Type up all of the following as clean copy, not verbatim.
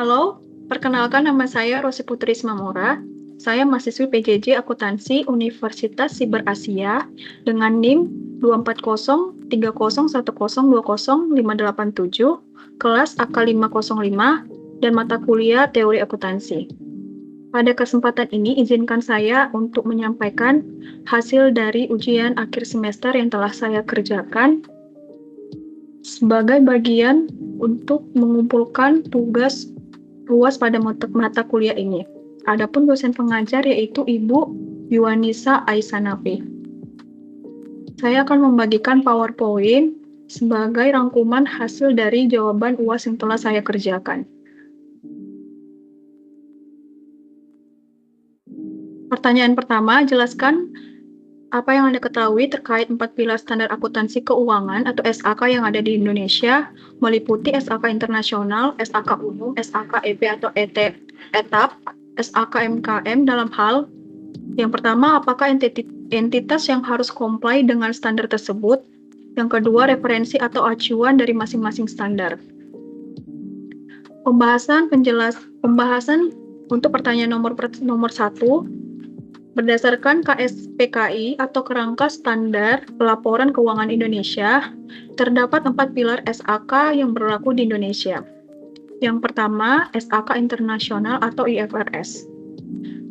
Halo, perkenalkan nama saya Rosi Putri Ismamora. Saya mahasiswi PJJ Akuntansi Universitas Siber Asia dengan NIM 2403010200587, kelas AK505, dan mata kuliah Teori Akuntansi. Pada kesempatan ini, izinkan saya untuk menyampaikan hasil dari ujian akhir semester yang telah saya kerjakan sebagai bagian untuk mengumpulkan tugas luas pada mata kuliah ini. Adapun dosen pengajar yaitu Ibu Yuanisa Aisanafi. Saya akan membagikan PowerPoint sebagai rangkuman hasil dari jawaban UAS yang telah saya kerjakan. Pertanyaan pertama, jelaskan apa yang Anda ketahui terkait 4 pilar standar akuntansi keuangan atau SAK yang ada di Indonesia, meliputi SAK internasional, SAK umum, SAK EP atau ETAP, SAK MKM dalam hal yang pertama, apakah entitas yang harus comply dengan standar tersebut? Yang kedua, referensi atau acuan dari masing-masing standar. Pembahasan untuk pertanyaan nomor 1, berdasarkan KSPKI atau Kerangka Standar Pelaporan Keuangan Indonesia, terdapat 4 pilar SAK yang berlaku di Indonesia. Yang pertama, SAK internasional atau IFRS.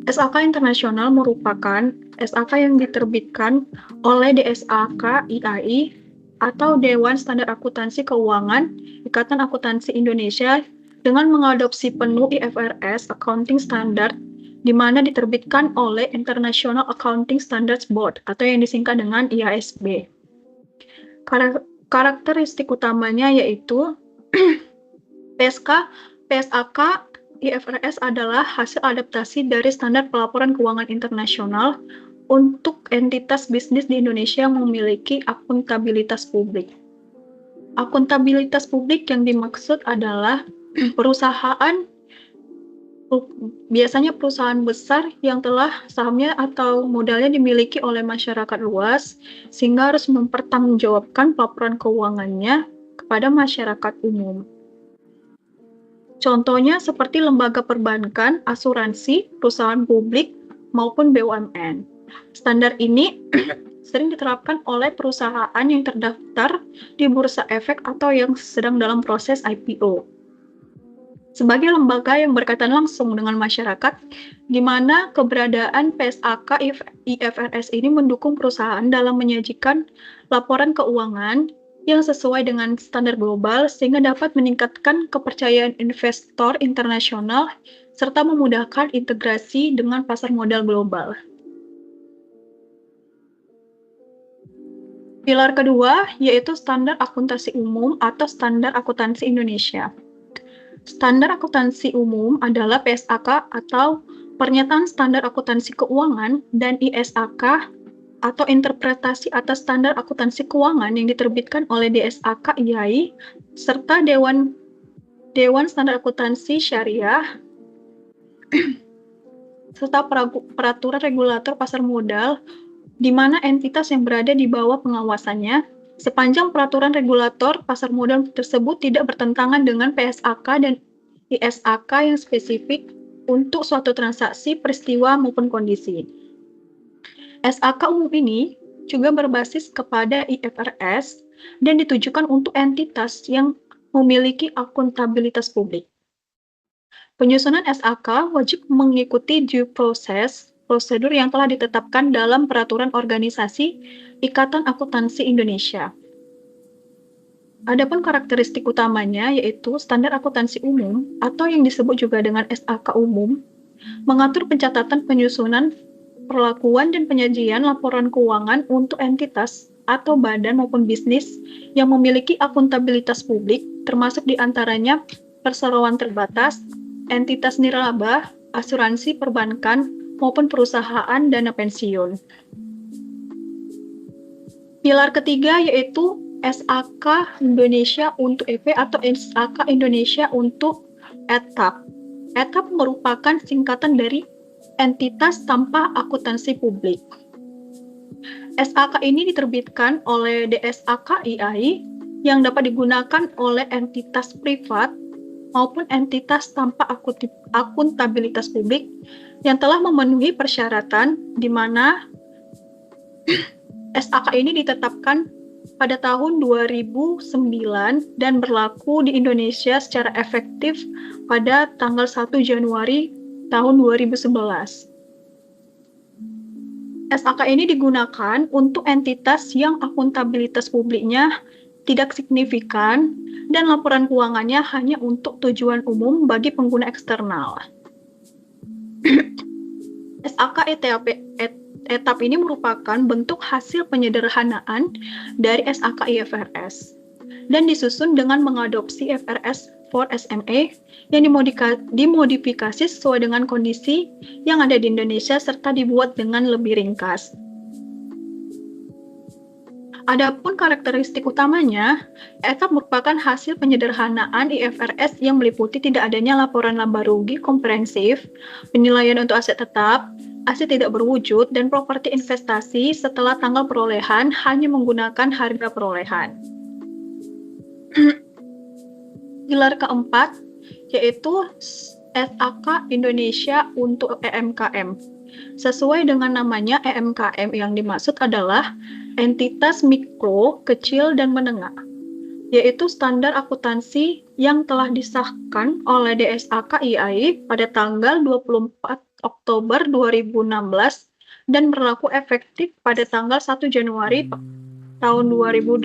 SAK internasional merupakan SAK yang diterbitkan oleh DSAK IAI atau Dewan Standar Akuntansi Keuangan Ikatan Akuntansi Indonesia dengan mengadopsi penuh IFRS Accounting Standard di mana diterbitkan oleh International Accounting Standards Board atau yang disingkat dengan IASB. Karakteristik utamanya yaitu PSAK IFRS adalah hasil adaptasi dari standar pelaporan keuangan internasional untuk entitas bisnis di Indonesia yang memiliki akuntabilitas publik. Akuntabilitas publik yang dimaksud adalah biasanya perusahaan besar yang telah sahamnya atau modalnya dimiliki oleh masyarakat luas, sehingga harus mempertanggungjawabkan pelaporan keuangannya kepada masyarakat umum. Contohnya seperti lembaga perbankan, asuransi, perusahaan publik, maupun BUMN. Standar ini sering diterapkan oleh perusahaan yang terdaftar di Bursa Efek atau yang sedang dalam proses IPO. Sebagai lembaga yang berkaitan langsung dengan masyarakat, di mana keberadaan PSAK IFRS ini mendukung perusahaan dalam menyajikan laporan keuangan yang sesuai dengan standar global sehingga dapat meningkatkan kepercayaan investor internasional serta memudahkan integrasi dengan pasar modal global. Pilar kedua yaitu standar akuntansi umum atau standar akuntansi Indonesia. Standar akuntansi umum adalah PSAK atau Pernyataan Standar Akuntansi Keuangan dan ISAK atau Interpretasi atas Standar Akuntansi Keuangan yang diterbitkan oleh DSAK IAI serta Dewan Standar Akuntansi Syariah serta peraturan regulator pasar modal di mana entitas yang berada di bawah pengawasannya sepanjang peraturan regulator pasar modal tersebut tidak bertentangan dengan PSAK dan ISAK yang spesifik untuk suatu transaksi, peristiwa, maupun kondisi. SAK umum ini juga berbasis kepada IFRS dan ditujukan untuk entitas yang memiliki akuntabilitas publik. Penyusunan SAK wajib mengikuti due process prosedur yang telah ditetapkan dalam Peraturan Organisasi Ikatan Akuntansi Indonesia. Adapun karakteristik utamanya yaitu standar akuntansi umum atau yang disebut juga dengan SAK umum, mengatur pencatatan, penyusunan, perlakuan, dan penyajian laporan keuangan untuk entitas atau badan maupun bisnis yang memiliki akuntabilitas publik, termasuk diantaranya perseroan terbatas, entitas nirlaba, asuransi, perbankan, maupun perusahaan dana pensiun. Pilar ketiga yaitu SAK Indonesia untuk EP atau SAK Indonesia untuk ETAP. ETAP merupakan singkatan dari entitas tanpa akuntansi publik. SAK ini diterbitkan oleh DSAK IAI yang dapat digunakan oleh entitas privat maupun entitas tanpa akuntabilitas publik yang telah memenuhi persyaratan di mana SAK ini ditetapkan pada tahun 2009 dan berlaku di Indonesia secara efektif pada tanggal 1 Januari tahun 2011. SAK ini digunakan untuk entitas yang akuntabilitas publiknya tidak signifikan dan laporan keuangannya hanya untuk tujuan umum bagi pengguna eksternal. SAK etap ini merupakan bentuk hasil penyederhanaan dari SAK IFRS dan disusun dengan mengadopsi IFRS 4 SMA yang dimodifikasi sesuai dengan kondisi yang ada di Indonesia serta dibuat dengan lebih ringkas. Adapun karakteristik utamanya, etap merupakan hasil penyederhanaan IFRS yang meliputi tidak adanya laporan laba rugi komprehensif, penilaian untuk aset tetap, aset tidak berwujud, dan properti investasi setelah tanggal perolehan hanya menggunakan harga perolehan. Pilar keempat, yaitu SAK Indonesia untuk EMKM. Sesuai dengan namanya, EMKM yang dimaksud adalah entitas mikro, kecil, dan menengah, yaitu standar akuntansi yang telah disahkan oleh DSAK IAI pada tanggal 24 Oktober 2016 dan berlaku efektif pada tanggal 1 Januari tahun 2018.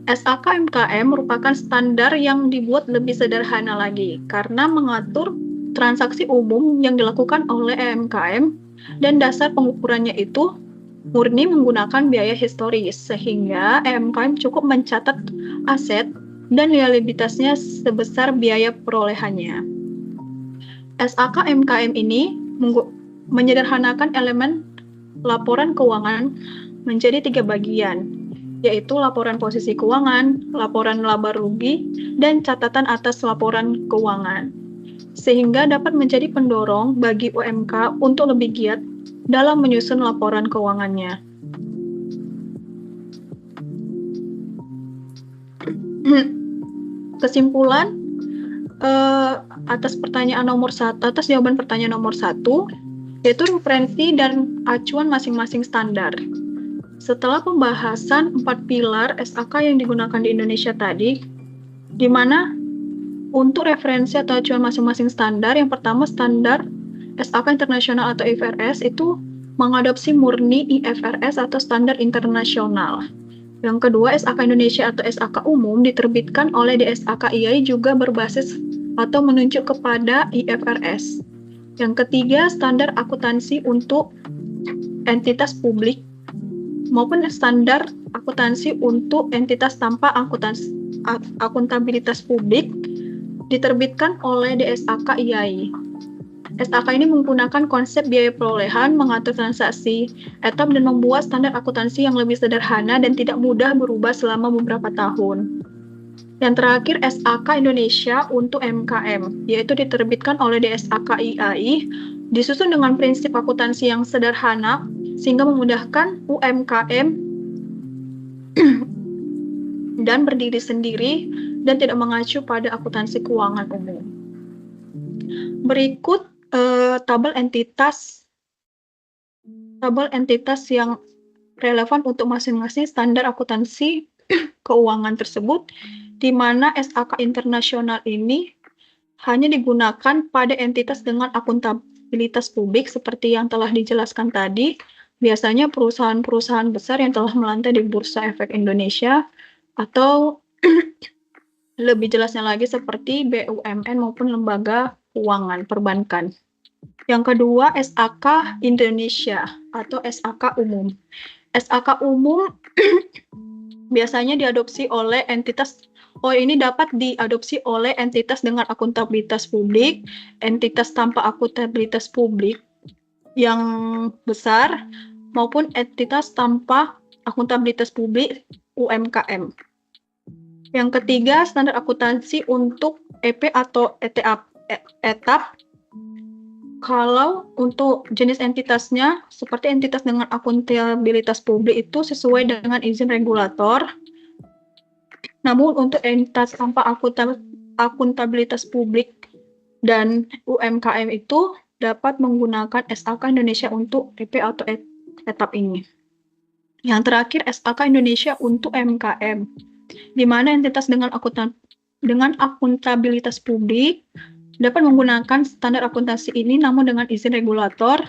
SAK MKM merupakan standar yang dibuat lebih sederhana lagi karena mengatur transaksi umum yang dilakukan oleh EMKM dan dasar pengukurannya itu murni menggunakan biaya historis sehingga EMKM cukup mencatat aset dan liabilitasnya sebesar biaya perolehannya. SAK MKM ini menyederhanakan elemen laporan keuangan menjadi 3 bagian, yaitu laporan posisi keuangan, laporan laba rugi, dan catatan atas laporan keuangan, sehingga dapat menjadi pendorong bagi UMK untuk lebih giat dalam menyusun laporan keuangannya. Kesimpulan atas jawaban pertanyaan nomor 1, yaitu referensi dan acuan masing-masing standar. Setelah pembahasan 4 pilar SAK yang digunakan di Indonesia tadi, di mana untuk referensi atau acuan masing-masing standar, yang pertama standar SAK internasional atau IFRS itu mengadopsi murni IFRS atau standar internasional. Yang kedua, SAK Indonesia atau SAK umum diterbitkan oleh DSAK IAI juga berbasis atau menunjuk kepada IFRS. Yang ketiga, standar akuntansi untuk entitas publik maupun standar akuntansi untuk entitas tanpa akuntabilitas publik diterbitkan oleh DSAK IAI. SAK ini menggunakan konsep biaya perolehan, mengatur transaksi etap, dan membuat standar akuntansi yang lebih sederhana dan tidak mudah berubah selama beberapa tahun. Yang terakhir, SAK Indonesia untuk MKM, yaitu diterbitkan oleh DSAK IAI, disusun dengan prinsip akuntansi yang sederhana, sehingga memudahkan UMKM dan berdiri sendiri dan tidak mengacu pada akuntansi keuangan umum. Berikut tabel entitas yang relevan untuk masing-masing standar akuntansi keuangan tersebut, di mana SAK internasional ini hanya digunakan pada entitas dengan akuntabilitas publik seperti yang telah dijelaskan tadi, biasanya perusahaan-perusahaan besar yang telah melantai di Bursa Efek Indonesia, atau lebih jelasnya lagi seperti BUMN maupun lembaga keuangan perbankan. Yang kedua, SAK Indonesia atau SAK umum. SAK umum biasanya diadopsi oleh dapat diadopsi oleh entitas dengan akuntabilitas publik, entitas tanpa akuntabilitas publik yang besar, maupun entitas tanpa akuntabilitas publik UMKM. Yang ketiga, standar akuntansi untuk EP atau etap. Kalau untuk jenis entitasnya, seperti entitas dengan akuntabilitas publik itu sesuai dengan izin regulator. Namun untuk entitas tanpa akuntabilitas publik dan UMKM itu dapat menggunakan SAK Indonesia untuk EP atau etap ini. Yang terakhir, SAK Indonesia untuk UMKM, di mana entitas dengan akuntabilitas publik dapat menggunakan standar akuntansi ini namun dengan izin regulator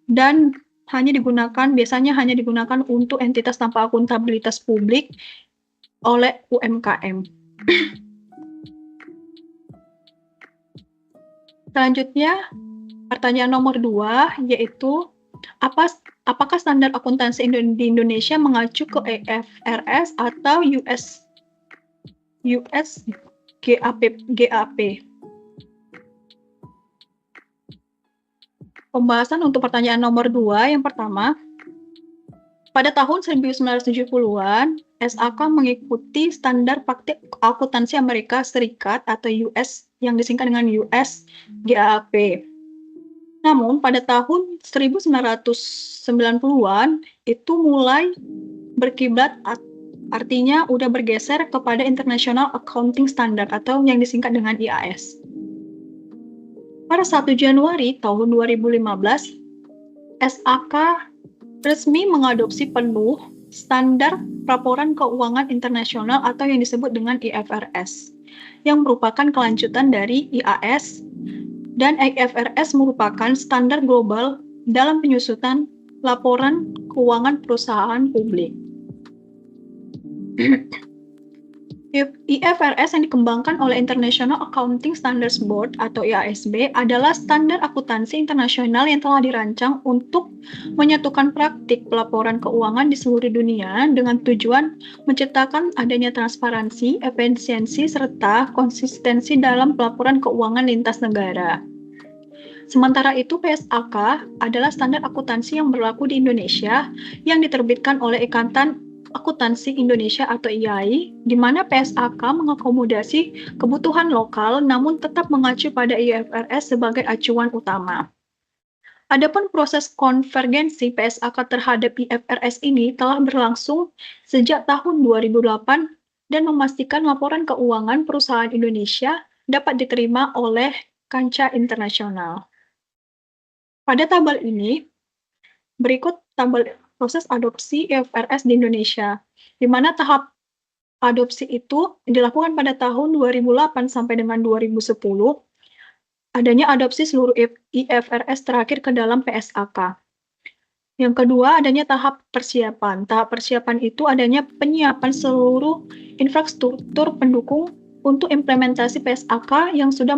dan biasanya hanya digunakan untuk entitas tanpa akuntabilitas publik oleh UMKM. Selanjutnya, pertanyaan nomor 2, yaitu apakah standar akuntansi di Indonesia mengacu ke IFRS atau US GAAP? Pembahasan untuk pertanyaan nomor 2, yang pertama, pada tahun 1970-an, SAK mengikuti standar praktik akuntansi Amerika Serikat atau US yang disingkat dengan US GAAP. Namun pada tahun 1990-an itu mulai berkiblat, artinya udah bergeser kepada International Accounting Standard atau yang disingkat dengan IAS. Pada 1 Januari tahun 2015, SAK resmi mengadopsi penuh standar laporan keuangan internasional atau yang disebut dengan IFRS, yang merupakan kelanjutan dari IAS, dan IFRS merupakan standar global dalam penyusunan laporan keuangan perusahaan publik. IFRS yang dikembangkan oleh International Accounting Standards Board atau IASB adalah standar akuntansi internasional yang telah dirancang untuk menyatukan praktik pelaporan keuangan di seluruh dunia dengan tujuan menciptakan adanya transparansi, efisiensi, serta konsistensi dalam pelaporan keuangan lintas negara. Sementara itu, PSAK adalah standar akuntansi yang berlaku di Indonesia yang diterbitkan oleh Ikatan Akuntansi Indonesia atau IAI, di mana PSAK mengakomodasi kebutuhan lokal namun tetap mengacu pada IFRS sebagai acuan utama. Adapun proses konvergensi PSAK terhadap IFRS ini telah berlangsung sejak tahun 2008 dan memastikan laporan keuangan perusahaan Indonesia dapat diterima oleh kancah internasional. Pada tabel ini, berikut tabel proses adopsi IFRS di Indonesia, di mana tahap adopsi itu dilakukan pada tahun 2008 sampai dengan 2010, adanya adopsi seluruh IFRS terakhir ke dalam PSAK. Yang kedua, adanya tahap persiapan. Tahap persiapan itu adanya penyiapan seluruh infrastruktur pendukung untuk implementasi PSAK yang sudah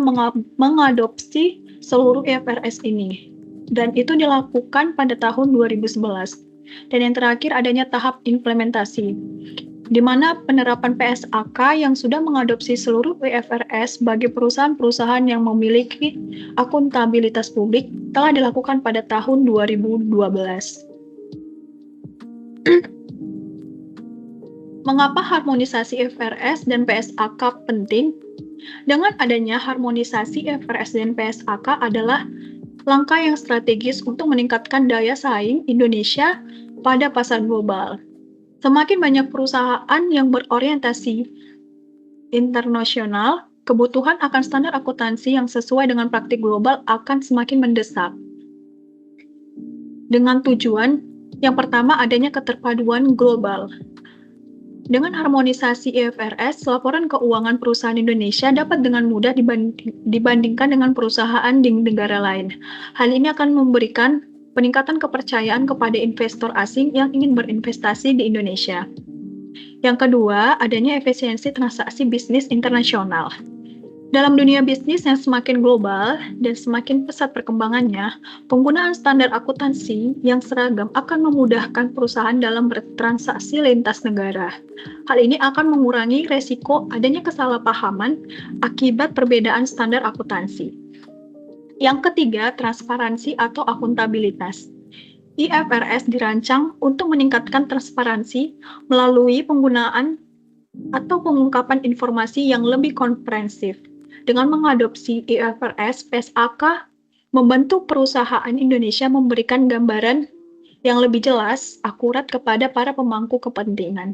mengadopsi seluruh IFRS ini. Dan itu dilakukan pada tahun 2011. Dan yang terakhir adanya tahap implementasi, di mana penerapan PSAK yang sudah mengadopsi seluruh IFRS bagi perusahaan-perusahaan yang memiliki akuntabilitas publik telah dilakukan pada tahun 2012. Mengapa harmonisasi IFRS dan PSAK penting? Dengan adanya harmonisasi IFRS dan PSAK adalah langkah yang strategis untuk meningkatkan daya saing Indonesia pada pasar global. Semakin banyak perusahaan yang berorientasi internasional, kebutuhan akan standar akuntansi yang sesuai dengan praktik global akan semakin mendesak. Dengan tujuan, yang pertama adanya keterpaduan global. Dengan harmonisasi IFRS, laporan keuangan perusahaan Indonesia dapat dengan mudah dibandingkan dengan perusahaan di negara lain. Hal ini akan memberikan peningkatan kepercayaan kepada investor asing yang ingin berinvestasi di Indonesia. Yang kedua, adanya efisiensi transaksi bisnis internasional. Dalam dunia bisnis yang semakin global dan semakin pesat perkembangannya, penggunaan standar akuntansi yang seragam akan memudahkan perusahaan dalam bertransaksi lintas negara. Hal ini akan mengurangi resiko adanya kesalahpahaman akibat perbedaan standar akuntansi. Yang ketiga, transparansi atau akuntabilitas. IFRS dirancang untuk meningkatkan transparansi melalui penggunaan atau pengungkapan informasi yang lebih komprehensif. Dengan mengadopsi IFRS, PSAK membantu perusahaan Indonesia memberikan gambaran yang lebih jelas, akurat kepada para pemangku kepentingan.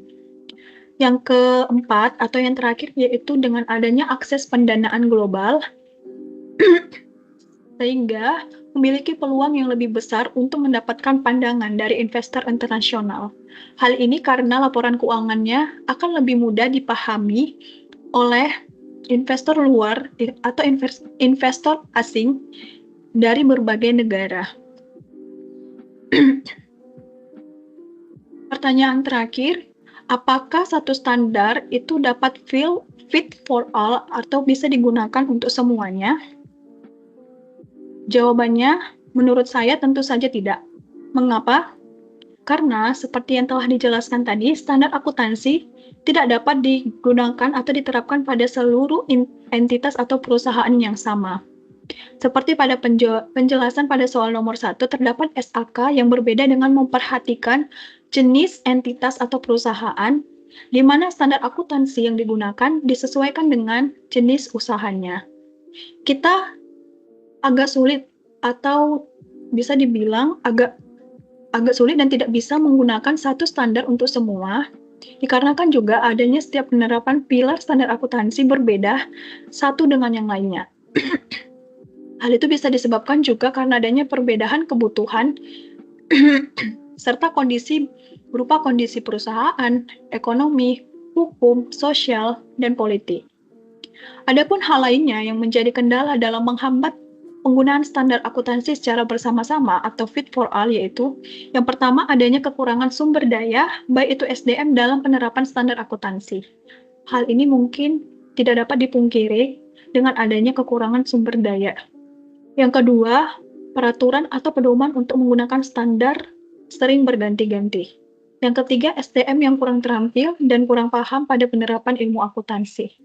Yang keempat atau yang terakhir yaitu dengan adanya akses pendanaan global, sehingga memiliki peluang yang lebih besar untuk mendapatkan pandangan dari investor internasional. Hal ini karena laporan keuangannya akan lebih mudah dipahami oleh investor luar atau investor asing dari berbagai negara. Pertanyaan terakhir, apakah satu standar itu dapat fit for all atau bisa digunakan untuk semuanya? Jawabannya, menurut saya tentu saja tidak. Mengapa? Karena seperti yang telah dijelaskan tadi, standar akuntansi tidak dapat digunakan atau diterapkan pada seluruh entitas atau perusahaan yang sama. Seperti pada penjelasan pada soal nomor 1, terdapat SAK yang berbeda dengan memperhatikan jenis entitas atau perusahaan, di mana standar akuntansi yang digunakan disesuaikan dengan jenis usahanya. Kita agak sulit atau bisa dibilang agak sulit dan tidak bisa menggunakan satu standar untuk semua, dikarenakan juga adanya setiap penerapan pilar standar akuntansi berbeda satu dengan yang lainnya. Hal itu bisa disebabkan juga karena adanya perbedaan kebutuhan serta kondisi berupa kondisi perusahaan, ekonomi, hukum, sosial, dan politik. Adapun hal lainnya yang menjadi kendala dalam menghambat penggunaan standar akuntansi secara bersama-sama atau fit for all yaitu yang pertama adanya kekurangan sumber daya baik itu SDM dalam penerapan standar akuntansi. Hal ini mungkin tidak dapat dipungkiri dengan adanya kekurangan sumber daya. Yang kedua, peraturan atau pedoman untuk menggunakan standar sering berganti-ganti. Yang ketiga, SDM yang kurang terampil dan kurang paham pada penerapan ilmu akuntansi.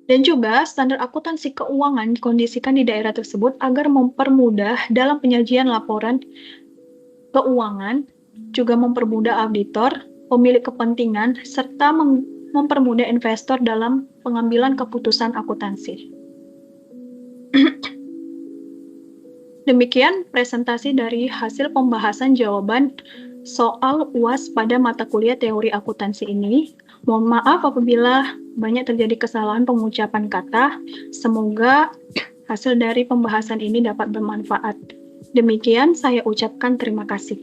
Dan juga, standar akuntansi keuangan dikondisikan di daerah tersebut agar mempermudah dalam penyajian laporan keuangan, juga mempermudah auditor, pemilik kepentingan, serta mempermudah investor dalam pengambilan keputusan akuntansi. Demikian presentasi dari hasil pembahasan jawaban soal UAS pada mata kuliah teori akuntansi ini. Mohon maaf apabila banyak terjadi kesalahan pengucapan kata. Semoga hasil dari pembahasan ini dapat bermanfaat. Demikian saya ucapkan terima kasih.